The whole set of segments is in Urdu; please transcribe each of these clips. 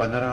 15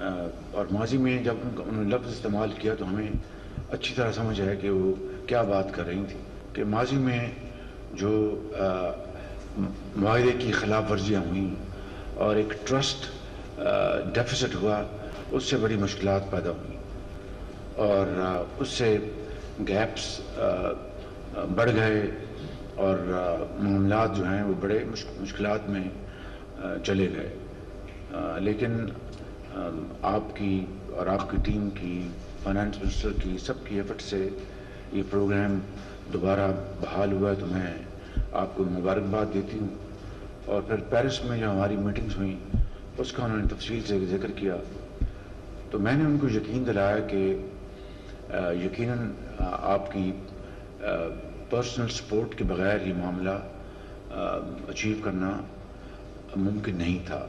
اور ماضی میں جب انہوں نے لفظ استعمال کیا تو ہمیں اچھی طرح سمجھ آیا کہ وہ کیا بات کر رہی تھی، کہ ماضی میں جو معاہدے کی خلاف ورزیاں ہوئیں اور ایک ٹرسٹ ڈیفیسٹ ہوا، اس سے بڑی مشکلات پیدا ہوئیں اور اس سے گیپس بڑھ گئے اور معاملات جو ہیں وہ بڑے مشکلات میں چلے گئے، لیکن آپ کی اور آپ کی ٹیم کی، فائنانس منسٹر کی، سب کی ایفرٹ سے یہ پروگرام دوبارہ بحال ہوا ہے، تو میں آپ کو مبارکباد دیتی ہوں۔ اور پھر پیرس میں جو ہماری میٹنگز ہوئیں اس کا انہوں نے تفصیل سے ذکر کیا، تو میں نے ان کو یقین دلایا کہ یقیناً آپ کی پرسنل سپورٹ کے بغیر یہ معاملہ اچیو کرنا ممکن نہیں تھا،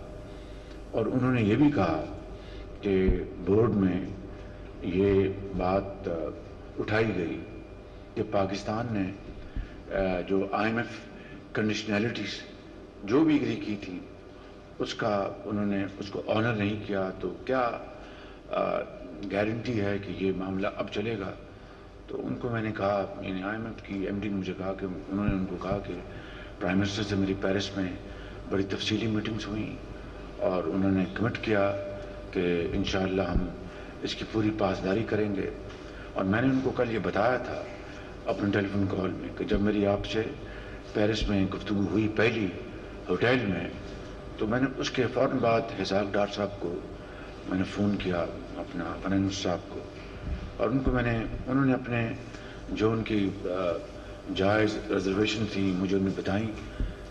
اور انہوں نے یہ بھی کہا کہ بورڈ میں یہ بات اٹھائی گئی کہ پاکستان نے جو IMF کنڈیشنلٹیز جو بھی اگری کی تھی اس کا انہوں نے اس کو آنر نہیں کیا، تو کیا گارنٹی ہے کہ یہ معاملہ اب چلے گا؟ تو ان کو میں نے کہا، یعنی IMF کی MD نے مجھے کہا کہ انہوں نے ان کو کہا کہ پرائم منسٹر سے میری پیرس میں بڑی تفصیلی میٹنگز ہوئیں اور انہوں نے کمٹ کیا کہ انشاءاللہ ہم اس کی پوری پاسداری کریں گے۔ اور میں نے ان کو کل یہ بتایا تھا اپنے ٹیلی فون کال میں کہ جب میری آپ سے پیرس میں گفتگو ہوئی پہلی ہوٹل میں، تو میں نے اس کے فوراً بعد حساب ڈار صاحب کو میں نے فون کیا، اپنا فائنانس صاحب کو، اور انہوں نے اپنے جو ان کی جائز ریزرویشن تھی مجھے انہیں بتائیں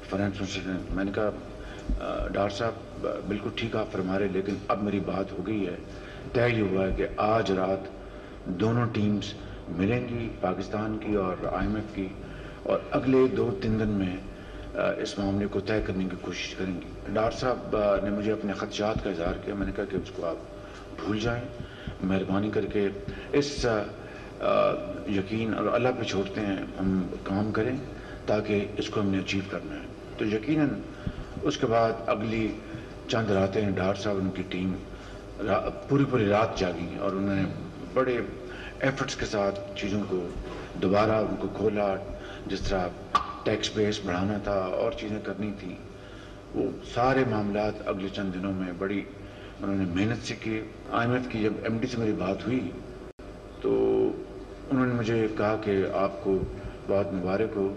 فائنانس منسٹر نے۔ میں نے کہا ڈار صاحب بالکل ٹھیک آپ فرما رہے، لیکن اب میری بات ہو گئی ہے، طے یہ ہوا ہے کہ آج رات دونوں ٹیمز ملیں گی، پاکستان کی اور IMF کی، اور اگلے 2-3 دن میں اس معاملے کو طے کرنے کی کوشش کریں گی۔ ڈار صاحب نے مجھے اپنے خدشات کا اظہار کیا، میں نے کہا کہ اس کو آپ بھول جائیں، مہربانی کر کے اس یقین اور اللہ پہ چھوڑتے ہیں، ہم کام کریں تاکہ اس کو ہم نے اچیو کرنا ہے۔ تو یقیناً اس کے بعد اگلی چند راتیں ڈار صاحب ان کی ٹیم پوری رات جاگی اور انہوں نے بڑے ایفرٹس کے ساتھ چیزوں کو دوبارہ ان کو کھولا، جس طرح ٹیکس بیس بڑھانا تھا اور چیزیں کرنی تھی، وہ سارے معاملات اگلے چند دنوں میں بڑی انہوں نے محنت سے کی۔ IMF کی جب MD سے میری بات ہوئی تو انہوں نے مجھے کہا کہ آپ کو بہت مبارک ہو،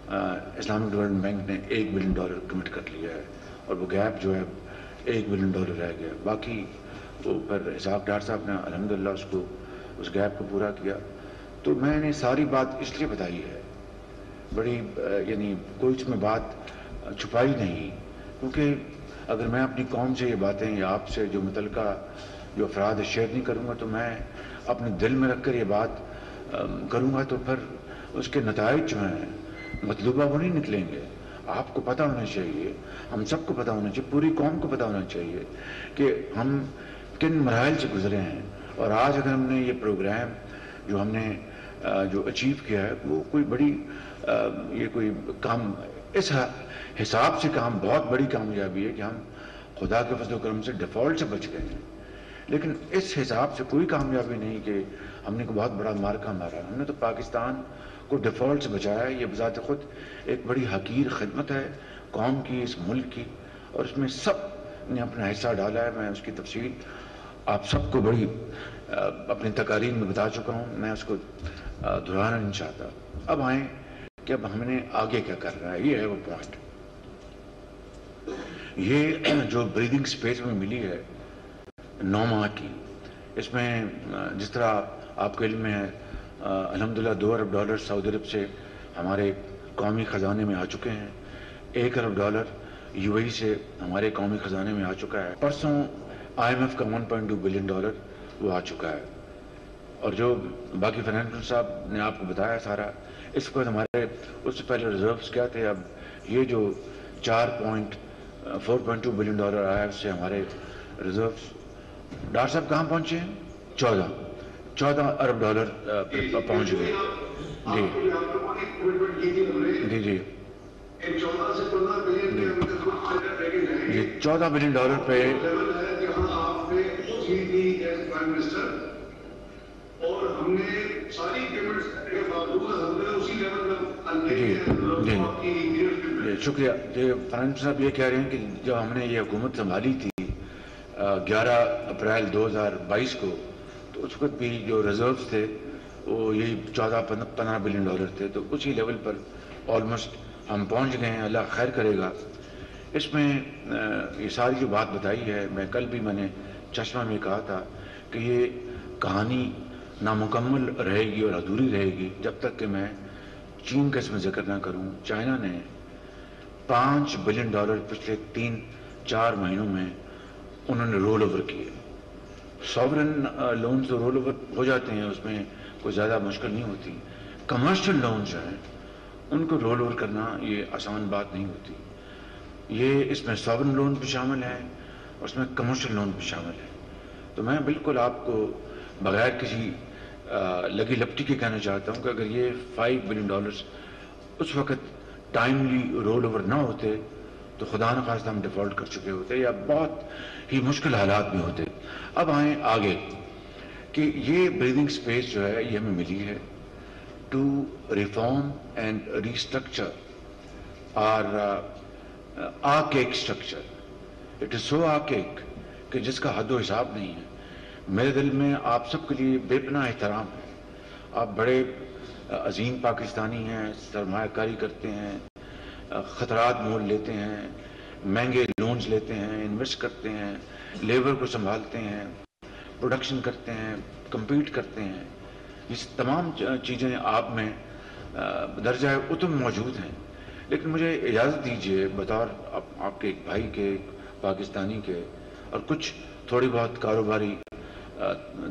اسلامک ڈیولپمنٹ بینک نے $1 بلین کمٹ کر لیا ہے، اور وہ گیپ جو ہے $1 بلین رہ گیا، باقی وہ پھر اسحاق ڈار صاحب نے الحمدللہ اس گیپ کو پورا کیا۔ تو میں نے ساری بات اس لیے بتائی ہے، بڑی یعنی کوئی اس میں بات چھپائی نہیں، کیونکہ اگر میں اپنی قوم سے یہ باتیں یا آپ سے جو متعلقہ جو افراد شیئر نہیں کروں گا تو میں اپنے دل میں رکھ کر یہ بات کروں گا تو پھر اس کے نتائج جو ہیں مطلوبہ وہ نہیں نکلیں گے۔ آپ کو پتہ ہونا چاہیے، ہم سب کو پتہ ہونا چاہیے، پوری قوم کو پتہ ہونا چاہیے کہ ہم کن مراحل سے گزرے ہیں، اور آج اگر ہم نے یہ پروگرام جو ہم نے جو اچیو کیا ہے وہ کوئی بڑی یہ کوئی کام اس حساب سے کام بہت بڑی کامیابی ہے کہ ہم خدا کے فضل و کرم سے ڈیفالٹ سے بچ گئے ہیں، لیکن اس حساب سے کوئی کامیابی نہیں کہ ہم نے کوئی بہت بڑا مارکا مارا ہے۔ ہم نے تو پاکستان کو ڈیفالٹ سے بچایا ہے، یہ بذات خود ایک بڑی حقیر خدمت ہے قوم کی، اس ملک کی، اور اس میں سب نے اپنا حصہ ڈالا ہے۔ میں اس کی تفصیل آپ سب کو بڑی اپنی تقاریر میں بتا چکا ہوں، میں اس کو دہرانا نہیں چاہتا۔ اب آئیں کہ اب ہم نے آگے کیا کرنا ہے، یہ ہے وہ پوائنٹ۔ یہ جو بریدنگ سپیس میں ملی ہے 9 ماہ کی، اس میں جس طرح آپ کے علم میں ہے الحمدللہ $2 ارب سعودی عرب سے ہمارے قومی خزانے میں آ چکے ہیں، $1 ارب UAE سے ہمارے قومی خزانے میں آ چکا ہے، پرسوں IMF کا $1.2 بلین وہ آ چکا ہے، اور جو باقی فائنانس صاحب نے آپ کو بتایا سارا، اس وقت ہمارے اس سے پہلے ریزروز کیا تھے، اب یہ جو $4.2 بلین آیا ہے اس سے ہمارے ریزروز ڈار صاحب کہاں پہنچے ہیں؟ 14 ارب ڈالر پہنچ گئے۔ جی جی 14 بلین ڈالر پہ وصول کی ایز پرائم منسٹر اور ہم نے ساری پیمنٹس کے باوجود ہم نے اسی لیول پر شکریہ. فرنٹ صاحب یہ کہہ رہے ہیں کہ جب ہم نے یہ حکومت سنبھالی تھی 11 اپریل 2022 کو تو اس وقت بھی جو ریزروز تھے وہ یہی 14-15 بلین ڈالر تھے, تو اسی لیول پر آلموسٹ ہم پہنچ گئے ہیں. اللہ خیر کرے گا. اس میں یہ ساری جو بات بتائی ہے, میں کل بھی میں نے چشمہ میں کہا تھا کہ یہ کہانی نامکمل رہے گی اور ادھوری رہے گی جب تک کہ میں چین کا اس میں ذکر نہ کروں. چائنا نے $5 بلین پچھلے 3-4 مہینوں میں انہوں نے رول اوور کیے. ساورن لونز تو رول اوور ہو جاتے ہیں, اس میں کوئی زیادہ مشکل نہیں ہوتی. کمرشل لونز جو ہیں ان کو رول اوور کرنا یہ آسان بات نہیں ہوتی. یہ اس میں ساورن لون بھی شامل ہے, اس میں کمرشل لون بھی شامل ہے. تو میں بالکل آپ کو بغیر کسی لگی لپٹی کے کہنا چاہتا ہوں کہ اگر یہ $5 بلین اس وقت ٹائملی رول اوور نہ ہوتے تو خدا نخواستہ ہم ڈیفالٹ کر چکے ہوتے یا بہت ہی مشکل حالات میں ہوتے. اب آئیں آگے کہ یہ بریدنگ سپیس جو ہے یہ ہمیں ملی ہے ٹو ریفارم اینڈ ریسٹرکچر اور آرکیک اسٹرکچر. اٹ از سو آرکیک کہ جس کا حد و حساب نہیں ہے. میرے دل میں آپ سب کے لیے بے پناہ احترام ہے. آپ بڑے عظیم پاکستانی ہیں, سرمایہ کاری کرتے ہیں, خطرات مول لیتے ہیں, مہنگے لونز لیتے ہیں, انویسٹ کرتے ہیں, لیبر کو سنبھالتے ہیں, پروڈکشن کرتے ہیں, کمپیٹ کرتے ہیں. یہ تمام چیزیں آپ میں درجہ اتم موجود ہیں. لیکن مجھے اجازت دیجیے بطور آپ کے ایک بھائی کے, ایک پاکستانی کے, اور کچھ تھوڑی بہت کاروباری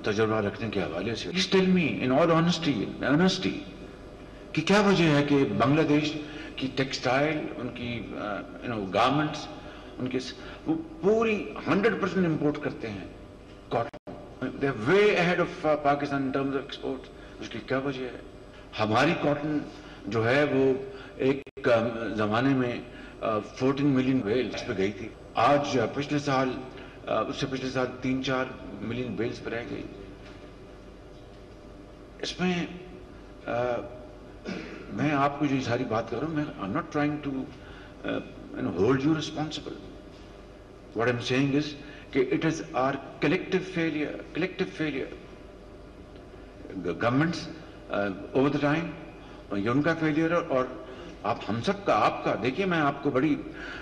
تجربہ رکھنے کے حوالے سے, please tell me in all honesty کہ کیا وجہ ہے کہ بنگلہ دیش کی ٹیکسٹائل, ان کی گارمنٹس, ان کے وہ پوری 100% امپورٹ کرتے ہیں cotton. They are way ahead of Pakistan in terms of export. اس کی کیا وجہ ہے؟ ہماری کاٹن جو ہے وہ ایک زمانے میں 14 ملین بیلز پہ گئی تھی. آج پچھلے سال اس سے پچھلے سال 3-4 ملین بیلز پہ رہ گئی. اس میں میں آپ کو جو ساری بات کر رہا ہوں, میں I'm not trying to hold you responsible. What I'm saying is کہ it is our collective failure. Governments over the time, یہ ان کا فیلئر ہے, اور آپ ہم سب کا, آپ کا. دیکھیے میں آپ کو بڑی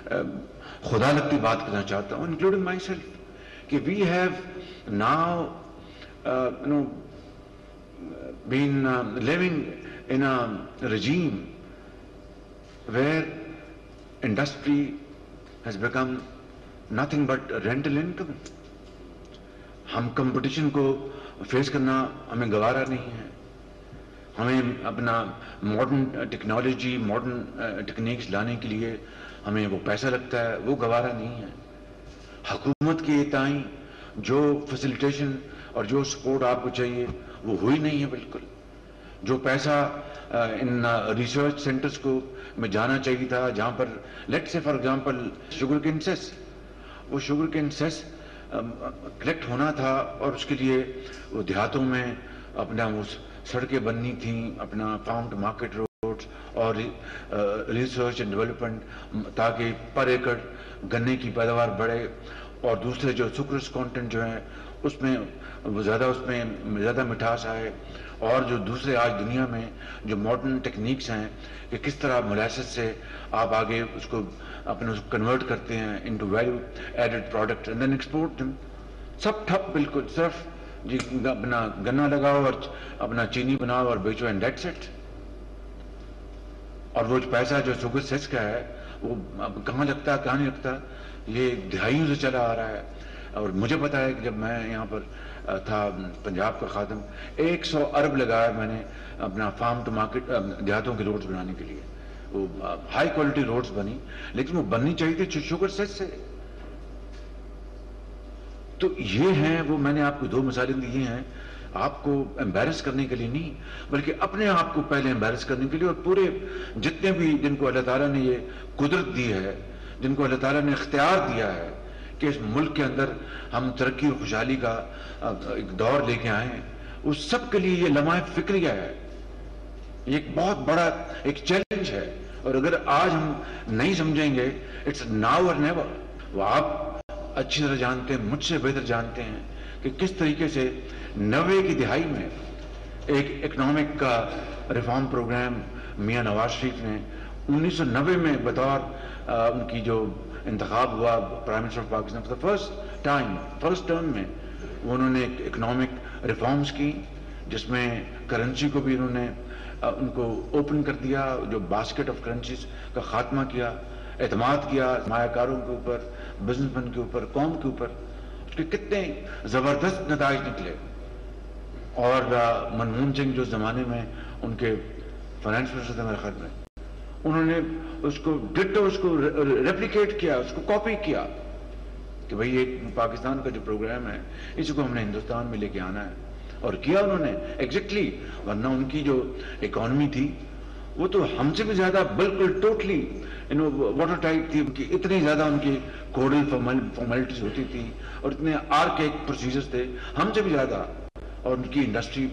خدا لگتی بات کرنا چاہتا ہوں, انکلوڈنگ مائی سیلف, کہ we have now been living in a regime where industry has become nothing but rental income. ہم کمپٹیشن کو فیس کرنا ہمیں گوارا نہیں ہے. ہمیں اپنا ماڈرن ٹیکنالوجی, ماڈرن ٹیکنیکس لانے کے لیے ہمیں وہ پیسہ لگتا ہے, وہ گوارا نہیں ہے. حکومت کی تائیں جو فیسیلیٹیشن اور جو سپورٹ آپ کو چاہیے وہ ہوئی نہیں ہے بالکل. جو پیسہ ان ریسرچ سینٹرز کو میں جانا چاہیے تھا, جہاں پر لیٹ سے فار ایگزامپل شوگر کین سیس, وہ شوگر کین سیس کلیکٹ ہونا تھا, اور اس کے لیے وہ دیہاتوں میں اپنا وہ سڑکیں بننی تھیں, اپنا فارم ٹو مارکیٹ روڈز اور ریسرچ اینڈ ڈیولپمنٹ, تاکہ پر ایکڑ گنے کی پیداوار بڑھے, اور دوسرے جو سکرس کانٹینٹ جو ہیں اس میں زیادہ مٹھاس آئے, اور جو دوسرے آج دنیا میں جو ماڈرن ٹیکنیکس ہیں کہ کس طرح مولاسس سے آپ آگے اس کو اپنے کنورٹ کرتے ہیں into value added product and then export them. سب ٹھپ بالکل, صرف جی اپنا گنا لگاؤ اور اپنا چینی بناؤ اور بیچو, اینڈ دیٹس اٹ. اور وہ پیسہ جو شوگر سیس کا ہے وہ کہاں لگتا ہے کہاں نہیں لگتا, یہ دہائیوں سے چلا آ رہا ہے. اور مجھے پتا ہے کہ جب میں یہاں پر تھا پنجاب کا خادم, 100 ارب لگایا میں نے اپنا فارم ٹو مارکیٹ دیہاتوں کے روڈز بنانے کے لیے. وہ ہائی کوالٹی روڈز بنی, لیکن وہ بننی چاہیے تھی شوگر سیس سے. تو یہ ہیں وہ, میں نے آپ کو 2 مثالیں دی ہیں, آپ کو امبیرس کرنے کے لیے نہیں بلکہ اپنے آپ کو پہلے امبیرس کرنے کے لیے. اور پورے جتنے بھی جن کو اللہ تعالیٰ نے یہ قدرت دی ہے, جن کو اللہ تعالیٰ نے اختیار دیا ہے کہ اس ملک کے اندر ہم ترقی اور خوشحالی کا ایک دور لے کے آئے ہیں، اس سب کے لیے یہ لمحہ فکریہ ہے، یہ ایک بہت بڑا ایک چیلنج ہے. اور اگر آج ہم نہیں سمجھیں گے اٹس ناؤ اور نیور. وہ آپ اچھی طرح جانتے ہیں، مجھ سے بہتر جانتے ہیں کہ کس طریقے سے 90 کی دہائی میں ایک اکنامک کا ریفارم پروگرام میاں نواز شریف نے 1990 میں بطور ان کی جو انتخاب ہوا prime minister of Pakistan for the first term میں انہوں نے اکنامک ریفارمز کی، جس میں کرنسی کو بھی انہوں نے ان کو اوپن کر دیا، جو باسکٹ آف کرنسیز کا خاتمہ کیا، اعتماد کیا سرمایہ کاروں کے اوپر، بزنس مین کے اوپر، قوم کے اوپر. اس کے کتنے زبردست نتائج نکلے. اور منموہن سنگھ جو زمانے میں ان کے فائنانس منسٹر تھے میرے خیال میں، انہوں نے اس کو ڈٹو اس کو ریپلیکیٹ کیا، اس کو کاپی کیا کہ بھئی ایک پاکستان کا جو پروگرام ہے اسی کو ہم نے ہندوستان میں لے کے آنا ہے. اور کیا انہوں نے ایگزیکٹلی. ورنہ ان کی جو اکانومی تھی وہ تو ہم سے بھی زیادہ بالکل ٹوٹلی واٹر ٹائٹ تھی. ان کی اتنی زیادہ ان کی کوڈل فارمیلٹیز ہوتی تھی اور اتنے آرکیک پروسیجرز تھے ہم سے بھی زیادہ. اور ان کی انڈسٹری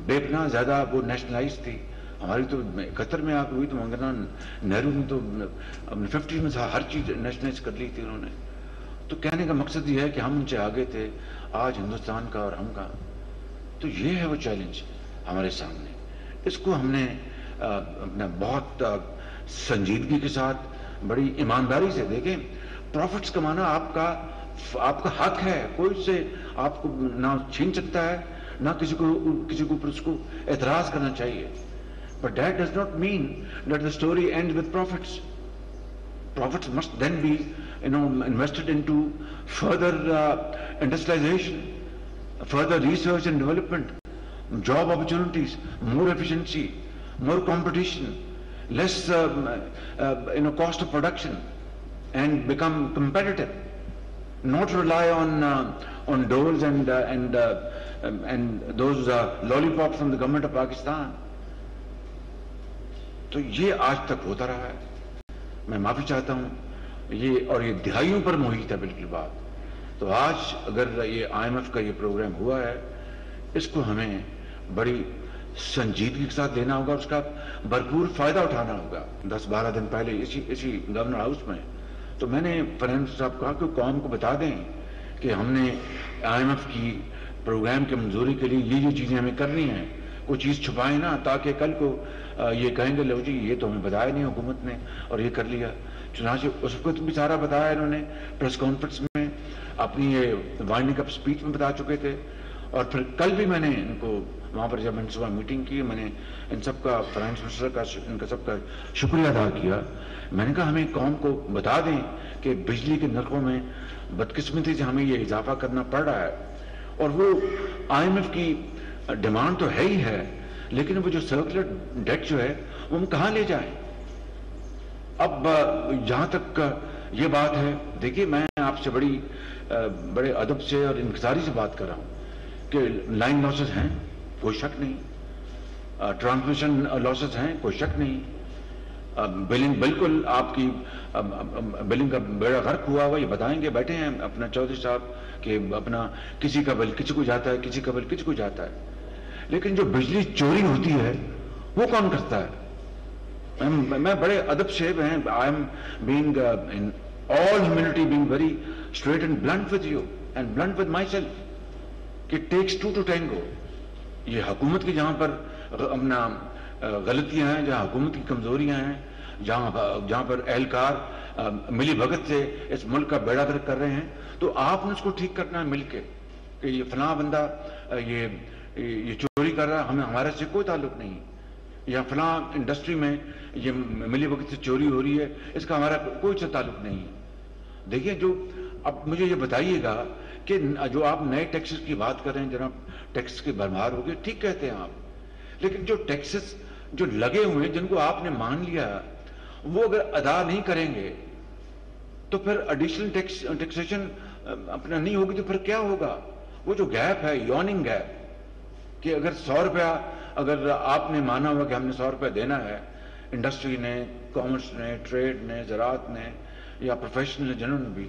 بے پناہ زیادہ وہ نیشنلائز تھی. ہماری تو 71 میں آپ ہوئی تو مولانا نہرو نے تو 50 میں ہر چیز نیشنلائز کر لی تھی انہوں نے. تو کہنے کا مقصد یہ ہے کہ ہم ان سے آگے تھے آج ہندوستان کا اور ہم کا. تو یہ ہے وہ چیلنج ہمارے سامنے. اس کو ہم نے اپنا بہت سنجیدگی کے ساتھ بڑی ایمانداری سے دیکھیں. پروفٹس کمانا آپ کا حق ہے، کوئی سے آپ کو نہ چھین سکتا ہے، نہ کسی کو اوپر اس کو اعتراض کرنا چاہیے. But that does not mean that the story ends with profits. Profits must then be, invested into further industrialization, further research and development, job opportunities, more efficiency, more competition, less cost of production, and become competitive. Not rely on doles and those lollipops from the government of Pakistan. تو یہ آج تک ہوتا رہا ہے. میں معافی چاہتا ہوں یہ دہائیوں پر محیط ہے بالکل بات. تو آج اگر یہ IMF کا یہ پروگرام ہوا ہے اس کو ہمیں بڑی سنجیدگی کے ساتھ لینا ہوگا، اس کا بھرپور فائدہ اٹھانا ہوگا. 10-12 دن پہلے اسی گورنر ہاؤس میں تو میں نے فائنانس صاحب کہا کہ قوم کو بتا دیں کہ ہم نے IMF کی پروگرام کی منظوری کے لیے یہ چیزیں ہمیں کرنی ہیں. کوئی چیز چھپائیں نا تاکہ کل کو یہ کہیں گے لو جی یہ تو ہمیں بتایا نہیں حکومت نے اور یہ کر لیا. چنانچہ اس وقت بھی سارا بتایا انہوں نے، پریس کانفرنس میں اپنی یہ وائنڈنگ اپ اسپیچ میں بتا چکے تھے. اور پھر کل بھی میں نے ان کو وہاں پر جب میں نے صبح میٹنگ کی میں نے ان سب کا فائنانس منسٹر کا ان کا سب کا شکریہ ادا کیا. میں نے کہا ہمیں قوم کو بتا دیں کہ بجلی کے نرخوں میں بدقسمتی سے ہمیں یہ اضافہ کرنا پڑ رہا ہے. اور وہ IMF کی ڈیمانڈ تو ہے ہی ہے، لیکن وہ جو سرکولر ڈیٹ جو ہے وہ ہم کہاں لے جائیں. اب جہاں تک یہ بات ہے، دیکھیے میں آپ سے بڑے ادب سے اور انکساری سے بات کر رہا ہوں کہ لائن لاسز ہیں، کوئی شک نہیں. ٹرانسمیشن لاسز ہیں، کوئی شک نہیں. بلنگ بالکل آپ کی بلنگ کا بیڑا غرق ہوا ہوا، یہ بتائیں گے. بیٹھے ہیں اپنا چودھری صاحب کہ اپنا کسی کا بل کسی کو جاتا ہے، کسی کا بل کسی کو جاتا ہے. لیکن جو بجلی چوری ہوتی ہے وہ کون کرتا ہے؟ میں بڑے ادب سے I am being in all humility being very straight and blunt with you and blunt with myself کہ it takes two to tango. یہ حکومت کی جہاں پر اپنا غلطیاں ہیں، جہاں حکومت کی کمزوریاں ہیں، جہاں پر اہلکار ملی بھگت سے اس ملک کا بیڑا گرک کر رہے ہیں، تو آپ نے اس کو ٹھیک کرنا ہے مل کے کہ یہ فلاں بندہ یہ چوری کر رہا ہے، ہمارے سے کوئی تعلق نہیں. یا فلاں انڈسٹری میں یہ ملی بھگت سے چوری ہو رہی ہے، اس کا ہمارا کوئی سے تعلق نہیں. دیکھیے اب مجھے یہ بتائیے گا کہ جو آپ نئے ٹیکسز کی بات کر رہے ہیں جناب، ٹیکس کی بھرمار ہوگی، ٹھیک کہتے ہیں آپ، لیکن جو ٹیکسز جو لگے ہوئے ہیں جن کو آپ نے مان لیا وہ اگر ادا نہیں کریں گے تو پھر ایڈیشنل ٹیکسیشن اپنا نہیں ہوگی تو پھر کیا ہوگا؟ وہ جو گیپ ہے، یوننگ گیپ، کہ اگر 100 روپیہ اگر آپ نے مانا ہوا کہ ہم نے 100 روپیہ دینا ہے، انڈسٹری نے، کامرس نے، ٹریڈ نے، زراعت نے یا پروفیشنل نے، جنہوں نے بھی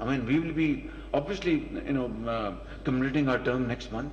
I mean, we will be obviously, completing our term next month,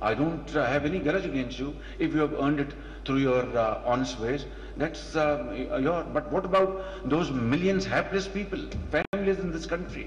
I don't have any grudge against you if you have earned it through your honest ways. That's your. But what about those millions helpless people, families in this country,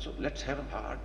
So let's have a heart.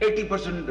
80%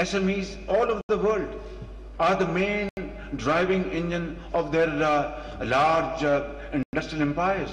SMEs all over the world are the main driving engine of their large industrial empires.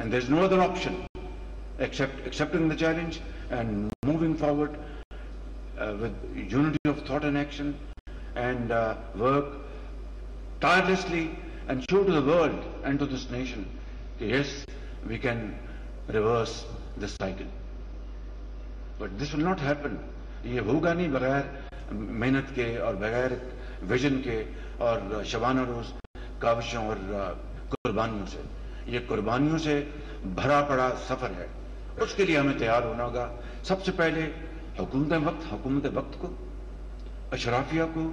and there is no other option except accepting the challenge and moving forward with unity of thought and action and work tirelessly and show to the world and to this nation that yes, we can reverse this cycle. But this will not happen. یہ ہوگا نہیں بغیر محنت کے اور بغیر ویژن کے اور شبانہ روز کاوشوں اور قربانیوں سے. یہ قربانیوں سے بھرا پڑا سفر ہے. اس کے لیے ہمیں تیار ہونا ہوگا. سب سے پہلے حکومت وقت کو، اشرافیہ کو،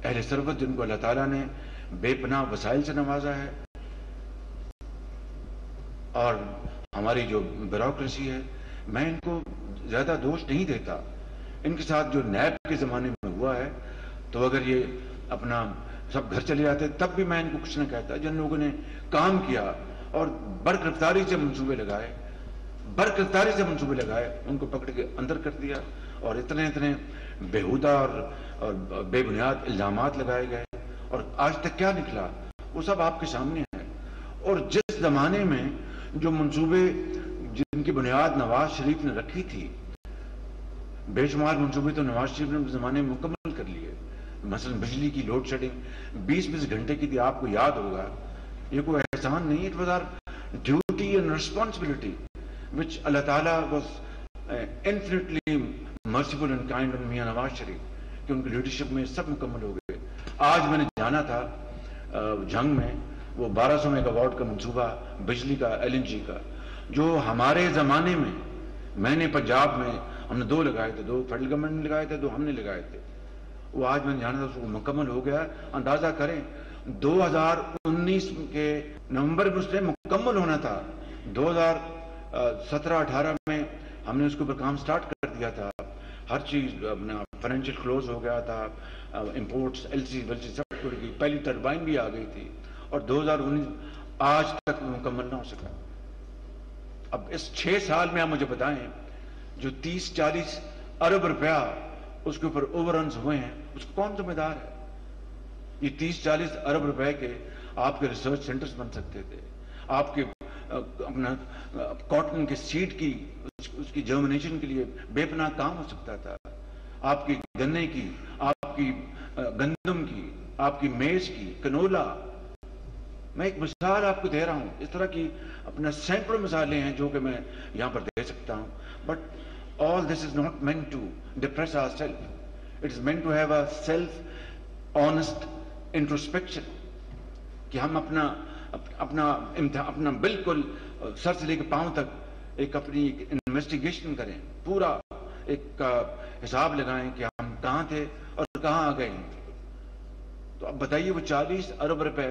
اہل ثروت جن کو اللہ تعالیٰ نے بے پناہ وسائل سے نوازا ہے، اور ہماری جو بیوروکریسی ہے، میں ان کو زیادہ دوش نہیں دیتا. ان کے ساتھ جو نیب کے زمانے میں ہوا ہے، تو اگر یہ اپنا سب گھر چلے جاتے تب بھی میں ان کو کچھ نہ کہتا. جن لوگوں نے کام کیا اور برگرفتاری سے منصوبے لگائے ان کو پکڑ کے اندر کر دیا، اور اتنے بیہودہ اور بے بنیاد الزامات لگائے گئے، اور آج تک کیا نکلا وہ سب آپ کے سامنے ہے. اور جس زمانے میں جو منصوبے جن کی بنیاد نواز شریف نے رکھی تھی، بے شمار منصوبے تو نواز شریف نے اس زمانے میں مکمل کر لیے. مثلا بجلی کی لوڈ شیڈنگ 20 گھنٹے کی تھی، آپ کو یاد ہوگا. یہ کوئی احسان نہیں. It was our duty and responsibility which اللہ تعالیٰ was infinitely merciful and kind on Mian Nawaz Sharif کہ ان کی لیڈرشپ میں سب مکمل ہو گئے. آج میں نے جانا تھا جنگ میں وہ 1200 میگا واٹ کا منصوبہ بجلی کا LNG کا، جو ہمارے زمانے میں نے پنجاب میں ہم نے 2 لگائے تھے، 2 فیڈرل گورنمنٹ نے لگائے تھے، 2 ہم نے لگائے تھے. وہ آج میں نے جانا تھا، اس کو مکمل ہو گیا. اندازہ کریں 2019 کے نومبر میں اس نے مکمل ہونا تھا. 2017-18 میں ہم نے اس کے اوپر کام سٹارٹ کر دیا تھا. ہر چیز اپنا فائنینشیل کلوز ہو گیا تھا، امپورٹس LC سب ٹوٹ گئی، پہلی ٹربائن بھی آ گئی تھی، اور 2019 آج تک مکمل نہ ہو سکا. اب اس 6 سال میں آپ مجھے بتائیں جو 30-40 ارب روپیہ اس کے اوپر اوور رنز ہوئے ہیں، اس کو کون ذمہ دار ہے؟ یہ 30-40 ارب روپے کے آپ کے ریسرچ سینٹرز بن سکتے تھے، آپ کے اپنا کاٹن کے سیڈ کی اس کی جرمنیشن کے لیے بے پناہ کام ہو سکتا تھا، آپ کی گنے کی، آپ کی گندم کی، آپ کی میز کی، کنولا. میں ایک مثال آپ کو دے رہا ہوں. اس طرح کی اپنا سینکڑوں مثالیں ہیں جو کہ میں یہاں پر دے سکتا ہوں. But all this is not meant to depress ourselves. It is meant to have a self-honest introspection. کہ ہم اپنا بالکل سر سے لے کے پاؤں تک ایک اپنی انویسٹیگیشن کریں، پورا ایک حساب لگائیں کہ ہم کہاں تھے اور کہاں آ گئے ہیں. تو اب بتائیے وہ 40 ارب روپے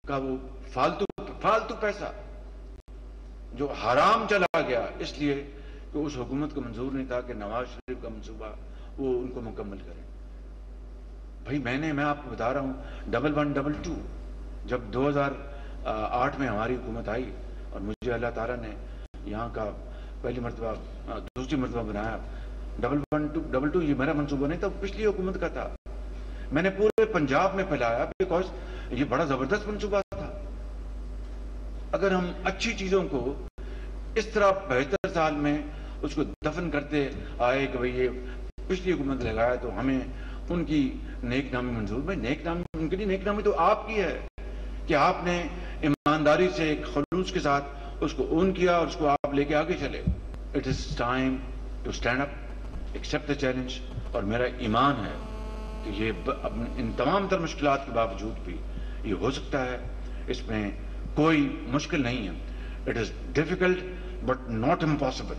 کا وہ فالتو پیسہ جو حرام چلا گیا اس لیے کہ اس حکومت کو منظور نہیں تھا کہ نواز شریف کا منصوبہ وہ ان کو مکمل کریں. بھائی میں آپ کو بتا رہا ہوں 1122 جب 2008 میں ہماری حکومت آئی اور مجھے اللہ تعالیٰ نے یہاں کا دوسری مرتبہ بنایا. 1122 یہ میرا منصوبہ نہیں تھا، پچھلی حکومت کا تھا. میں نے پورے پنجاب میں پھیلایا بیکاز یہ بڑا زبردست منصوبہ تھا. اگر ہم اچھی چیزوں کو اس طرح بہتر سال میں اس کو دفن کرتے آئے کہ بھئی یہ پچھلی حکومت لگایا تو ہمیں ان کی نیک نامی منظور. بھائی نیک نامی ان کے لیے نیک نامی تو آپ کی ہے کہ آپ نے ایمانداری سے ایک خلوص کے ساتھ اس کو اون کیا اور اس کو آپ لے کے آگے چلے. It is time to stand up, accept the challenge. اور میرا ایمان ہے کہ یہ ان تمام تر مشکلات کے باوجود بھی یہ ہو سکتا ہے. اس میں کوئی مشکل نہیں ہے. It is difficult but not impossible.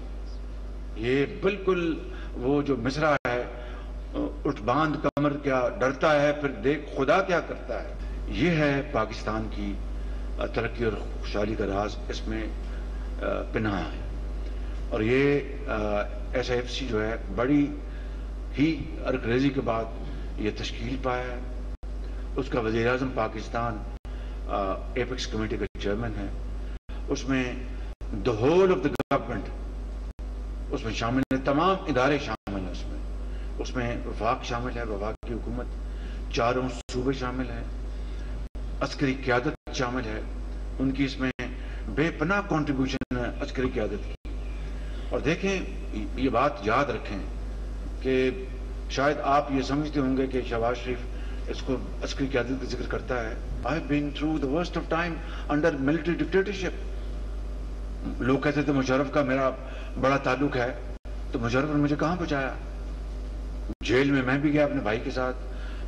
یہ بالکل وہ جو مصرع ہے، اٹھ باندھ کمر کیا ڈرتا ہے پھر دیکھ خدا کیا کرتا ہے. یہ ہے پاکستان کی ترقی اور خوشحالی کا راز. اس میں پنہاں ہے. اور یہ SIFC جو ہے بڑی ہی ارکریزی کے بعد یہ تشکیل پایا ہے. اس کا وزیر اعظم پاکستان ایپیکس کمیٹی کا چیئرمین ہے. اس میں the whole of the government اس میں شامل ہے، تمام ادارے شامل ہیں. اس میں وفاق شامل ہے، وفاق کی حکومت، 4 صوبے شامل ہیں، عسکری قیادت شامل ہے. ان کی اس میں بے پناہ کنٹریبیوشن ہے عسکری قیادت کی. اور دیکھیں یہ بات یاد رکھیں کہ شاید آپ یہ سمجھتے ہوں گے کہ شہباز شریف اس کو عسکری قیادت کا ذکر کرتا ہے. I have been through the worst of time under military dictatorship. لوگ کہتے تھے مشرف کا میرا بڑا تعلق ہے، تو مشرف نے مجھے کہاں پہنچایا؟ جیل میں بھی گیا اپنے بھائی کے ساتھ،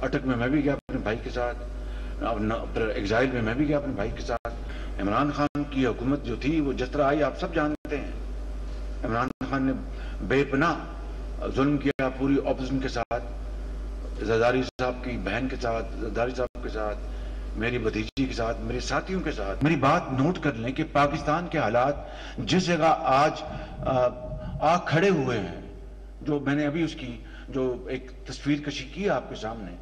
اٹک میں بھی گیا اپنے بھائی کے ساتھ، ایگزائل میں بھی گیا اپنے بھائی کے ساتھ. عمران خان کی حکومت جو تھی وہ جس طرح آئی آپ سب جانتے ہیں. عمران خان نے بے پناہ ظلم کیا پوری اپوزیشن کے ساتھ، زرداری صاحب کی بہن کے ساتھ، زرداری صاحب کے ساتھ، میری بھتیجی کے ساتھ، میرے ساتھیوں کے ساتھ. میری بات نوٹ کر لیں کہ پاکستان کے حالات جس جگہ آج آ کھڑے ہوئے ہیں، جو میں نے ابھی اس کی جو ایک تصویر کشی کی آپ کے سامنے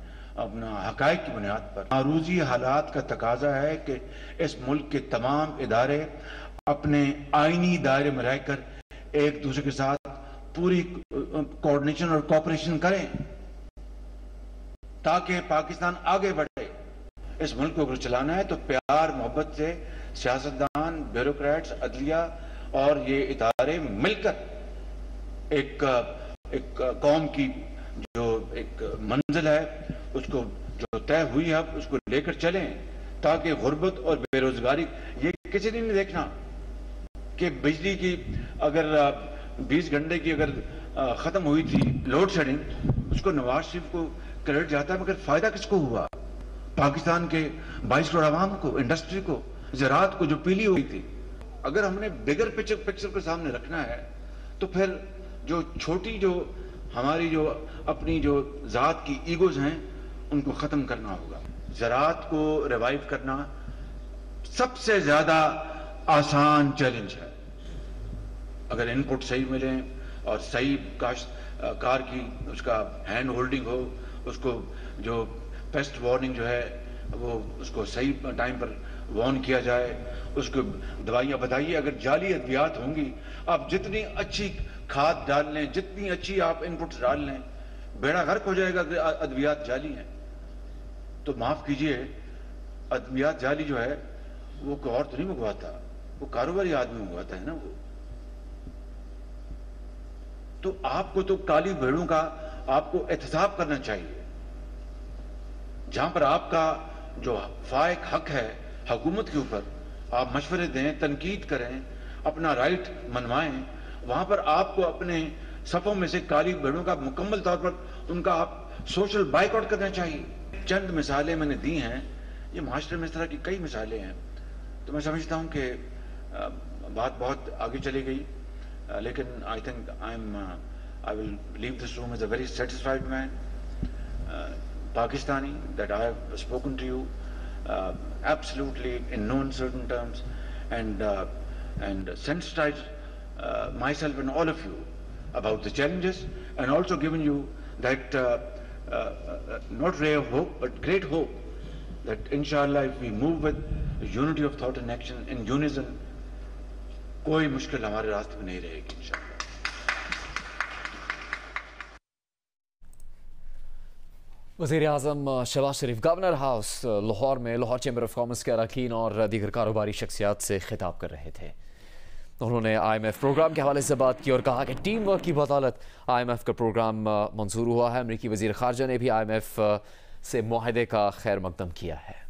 اپنا حقائق کی بنیاد پر، معروضی حالات کا تقاضا ہے کہ اس ملک کے تمام ادارے اپنے آئینی دائرے میں رہ کر ایک دوسرے کے ساتھ پوری کوآرڈینیشن اور کوآپریشن کریں تاکہ پاکستان آگے بڑھے. اس ملک کو اگر چلانا ہے تو پیار محبت سے سیاستدان، بیوروکریٹس، عدلیہ اور یہ ادارے مل کر ایک قوم کی جو ایک منزل ہے اس کو جو طے ہوئی ہے اس کو لے کر چلیں تاکہ غربت اور بے روزگاری، یہ کسی نے نہیں دیکھنا کہ بجلی کی اگر 20 گھنٹے کی اگر ختم ہوئی تھی لوڈ شیڈنگ، اس کو نواز شریف کو کریڈٹ جاتا ہے، مگر فائدہ کس کو ہوا؟ پاکستان کے 22 کروڑ عوام کو، انڈسٹری کو، زراعت کو جو پیلی ہوئی تھی. اگر ہم نے بگر پکچر کو سامنے رکھنا ہے تو پھر جو چھوٹی جو ہماری جو اپنی جو ذات کی ایگوز ہیں ان کو ختم کرنا ہوگا. زراعت کو ریوائیو کرنا سب سے زیادہ آسان چیلنج ہے. اگر ان پٹ صحیح ملیں اور صحیح کاشتکار کی اس کا ہینڈ ہولڈنگ ہو، اس کو جو پیسٹ وارننگ جو ہے وہ اس کو صحیح ٹائم پر وارن کیا جائے، اس کو دوائیاں بتائیے. اگر جعلی ادویات ہوں گی، آپ جتنی اچھی کھاد ڈال لیں، جتنی اچھی آپ ان پٹس ڈال لیں، بیڑا غرق ہو جائے گا کہ ادویات جعلی ہیں. تو معاف کیجئے، ادویات جعلی جو ہے وہ کوئی اور تو نہیں منگواتا، وہ کاروباری آدمی منگواتا ہے نا. وہ تو آپ کو تو کالی بھیڑوں کا آپ کو احتساب کرنا چاہیے. جہاں پر آپ کا جو فائق حق ہے حکومت کے اوپر، آپ مشورے دیں، تنقید کریں، اپنا رائٹ منوائیں، وہاں پر آپ کو اپنے صفوں میں سے کالی بھیڑوں کا مکمل طور پر ان کا آپ سوشل بائیک آؤٹ کرنا چاہیے. چند مثالیں میں نے دی ہیں، یہ معاشرے میں اس طرح کی کئی مثالیں ہیں. تو میں سمجھتا ہوں کہ بات بہت آگے چلی گئی، لیکن I think I will leave this room as a very satisfied man, Pakistani, that I have spoken to you absolutely in no uncertain terms and sensitized myself and all of you about the challenges, and also given you that not ray of hope but great hope that inshallah if we move with unity of thought and action in unison, کوئی مشکل ہمارے راستے میں نہیں رہے گی انشاءاللہ. وزیر اعظم شہباز شریف گورنر ہاؤس لاہور میں لاہور چیمبر آف کامرس کے اراکین اور دیگر کاروباری شخصیات سے خطاب کر رہے تھے. انہوں نے IMF پروگرام کے حوالے سے بات کی اور کہا کہ ٹیم ورک کی بدولت IMF کا پروگرام منظور ہوا ہے. امریکی وزیر خارجہ نے بھی IMF سے معاہدے کا خیر مقدم کیا ہے.